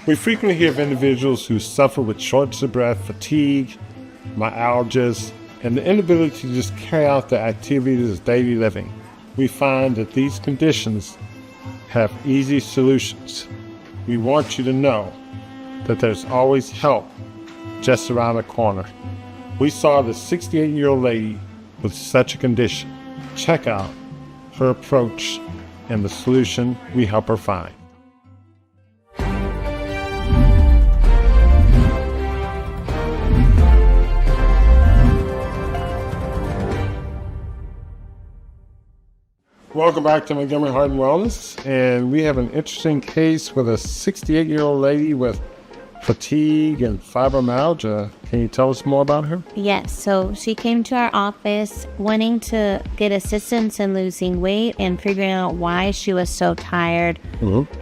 We frequently hear of individuals who suffer with shortness of breath, fatigue, myalgias, and the inability to just carry out the activities of daily living. We find that these conditions have easy solutions. We want you to know that there's always help just around the corner. We saw the 68-year-old lady with such a condition. Check out her approach and the solution we help her find. Welcome back to Montgomery Heart and Wellness, and we have an interesting case with a 68-year-old lady with fatigue and fibromyalgia. Can you tell us more about her? Yes, so she came to our office wanting to get assistance in losing weight and figuring out why she was so tired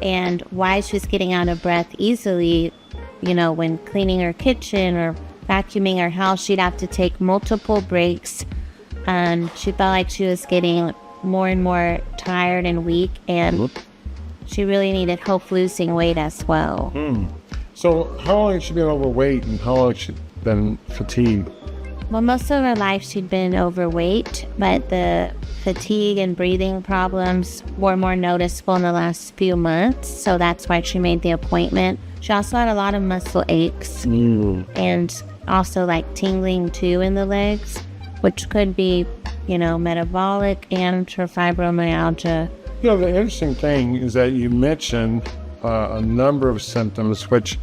and why she was getting out of breath easily. You know, when cleaning her kitchen or vacuuming her house, she'd have to take multiple breaks, and she felt like she was getting more and more tired and weak, and she really needed help losing weight as well. So how long has she been overweight and how long has she been fatigued? Well, most of her life she'd been overweight, but the fatigue and breathing problems were more noticeable in the last few months, so that's why she made the appointment. She also had a lot of muscle aches and also like tingling too in the legs, which could be, you know, metabolic and her fibromyalgia. You know, the interesting thing is that you mentioned a number of symptoms which,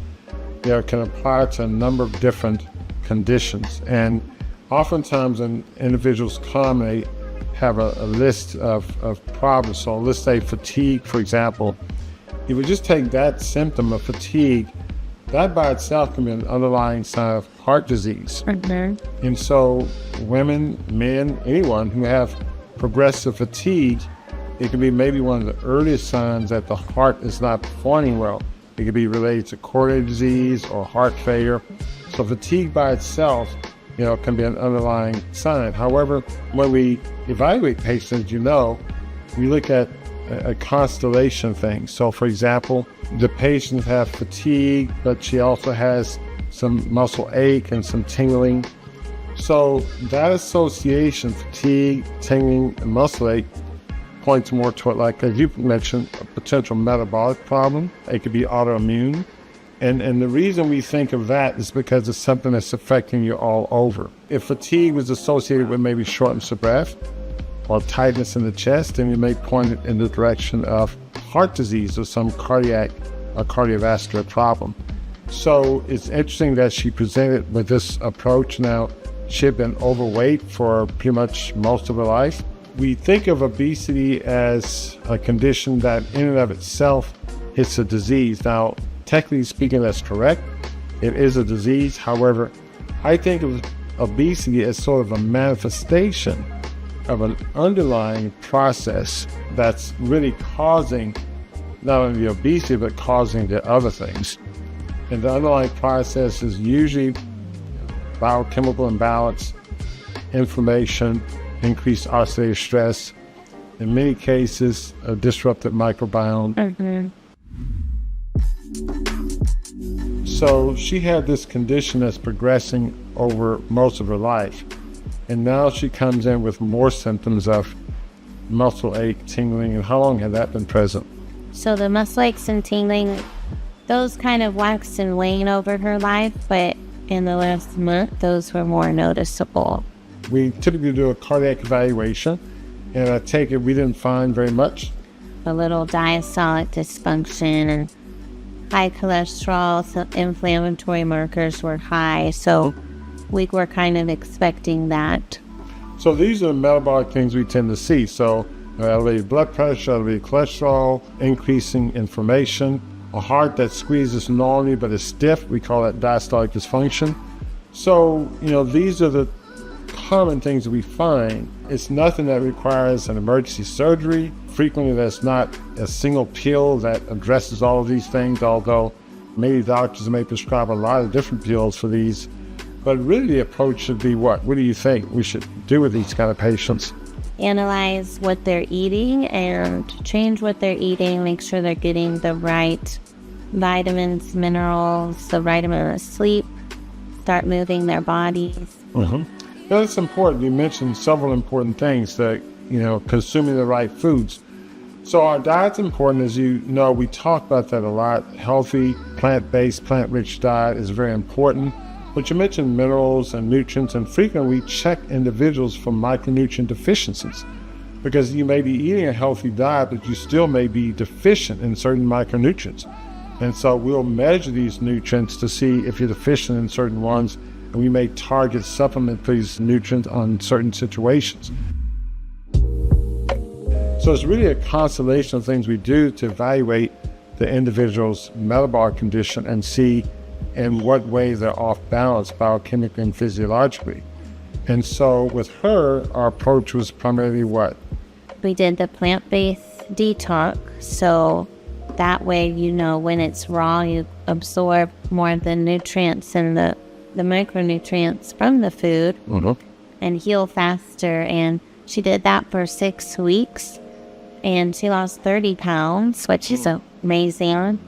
you know, can apply to a number of different conditions. And oftentimes when individuals come, they have a list of problems. So let's say fatigue, for example. If you just take that symptom of fatigue, that by itself can be an underlying sign of heart disease. And so women, men, anyone who have progressive fatigue, it can be maybe one of the earliest signs that the heart is not performing well. It could be related to coronary disease or heart failure. So fatigue by itself, you know, can be an underlying sign. However, when we evaluate patients, you know, we look at a constellation thing. So for example, the patient have fatigue, but she also has some muscle ache and some tingling. So that association, fatigue, tingling, and muscle ache, points more toward, like as you mentioned, a potential metabolic problem. It could be autoimmune. And the reason we think of that is because it's something that's affecting you all over. If fatigue was associated with maybe shortness of breath or tightness in the chest, then you may point it in the direction of heart disease or some cardiac or cardiovascular problem. So it's interesting that she presented with this approach. Now, she had been overweight for pretty much most of her life. We think of obesity as a condition that in and of itself is a disease. Now, technically speaking, that's correct. It is a disease. However, I think of obesity as sort of a manifestation of an underlying process that's really causing not only the obesity, but causing the other things. And the underlying process is usually biochemical imbalance, inflammation, increased oxidative stress, in many cases, a disrupted microbiome. So she had this condition that's progressing over most of her life. And now she comes in with more symptoms of muscle ache, tingling, and how long had that been present? So the muscle aches and tingling, those kind of waxed and waned over her life, but in the last month, those were more noticeable. We typically do a cardiac evaluation, and I take it we didn't find very much. A little diastolic dysfunction and high cholesterol, so inflammatory markers were high, so we were kind of expecting that. So these are the metabolic things we tend to see. So elevated blood pressure, elevated cholesterol, increasing inflammation, a heart that squeezes normally but is stiff, we call that diastolic dysfunction. So, you know, these are the common things that we find. It's nothing that requires an emergency surgery. Frequently there's not a single pill that addresses all of these things, although maybe doctors may prescribe a lot of different pills for these. But really the approach should be what? What do you think we should do with these kind of patients? Analyze what they're eating and change what they're eating, make sure they're getting the right vitamins, minerals, the vitamin of sleep, start moving their bodies. That's important. You mentioned several important things that, consuming the right foods. So our diet's important, as you know, we talk about that a lot. Healthy, plant-based, plant-rich diet is very important. But you mentioned minerals and nutrients, and frequently we check individuals for micronutrient deficiencies because you may be eating a healthy diet, but you still may be deficient in certain micronutrients. And so we'll measure these nutrients to see if you're deficient in certain ones, and we may target supplement these nutrients on certain situations. So it's really a constellation of things we do to evaluate the individual's metabolic condition and see in what way they're off balance biochemically and physiologically. And so with her, our approach was primarily what? We did the plant-based detox, so that way, when it's raw, you absorb more of the nutrients and the micronutrients from the food and heal faster. And she did that for 6 weeks, and she lost 30 pounds, which is amazing.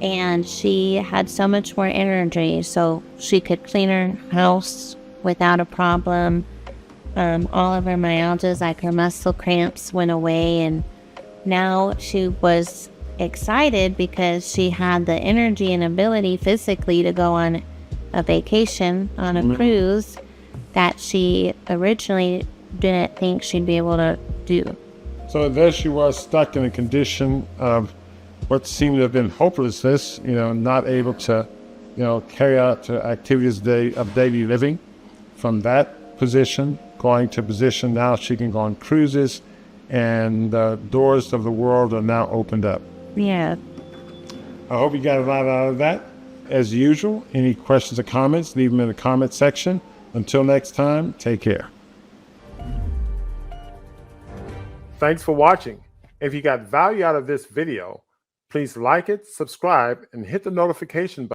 And she had so much more energy, so she could clean her house without a problem. All of her myalgias, like her muscle cramps, went away, and now she was excited because she had the energy and ability physically to go on a vacation, on a cruise, that she originally didn't think she'd be able to do. So there she was, stuck in a condition of what seemed to have been hopelessness, not able to, carry out the activities of daily living. From that position, going to a position now she can go on cruises, and the doors of the world are now opened up. Yeah. I hope you got a lot out of that. As usual, any questions or comments, leave them in the comment section. Until next time, take care. Thanks for watching. If you got value out of this video, please like it, subscribe, and hit the notification button.